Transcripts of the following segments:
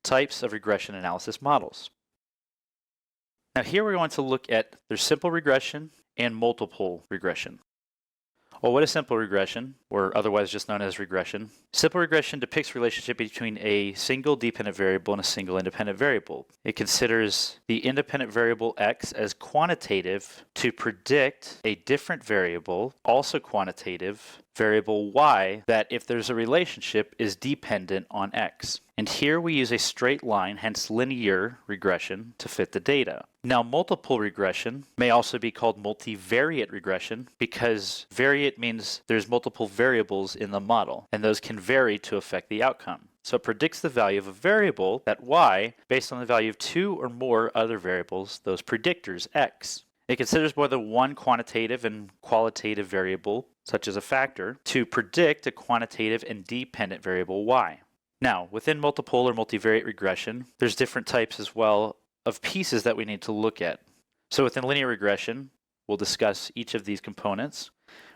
types of regression analysis models. Now here we're going to look at their simple regression and multiple regression. Well, what is simple regression, or otherwise just known as regression? Simple regression depicts the relationship between a single dependent variable and a single independent variable. It considers the independent variable x as quantitative to predict a different variable, also quantitative, variable y, that if there's a relationship is dependent on x. And here we use a straight line, hence linear regression, to fit the data. Now, multiple regression may also be called multivariate regression because variate means there's multiple variables in the model, and those can vary to affect the outcome. So it predicts the value of a variable, that y, based on the value of two or more other variables, those predictors, x. It considers more than one quantitative and qualitative variable, such as a factor, to predict a quantitative and dependent variable y. Now, within multiple or multivariate regression, there's different types as well of pieces that we need to look at. So within linear regression, we'll discuss each of these components.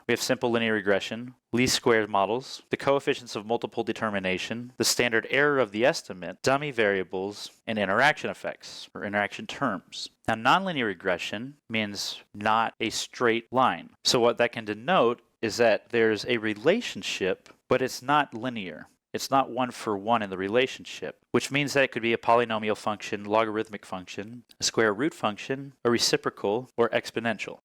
We have simple linear regression, least squares models, the coefficients of multiple determination, the standard error of the estimate, dummy variables, and interaction effects, or interaction terms. Now, nonlinear regression means not a straight line. So what that can denote is that there's a relationship, but it's not linear. It's not one for one in the relationship, which means that it could be a polynomial function, logarithmic function, a square root function, a reciprocal, or exponential.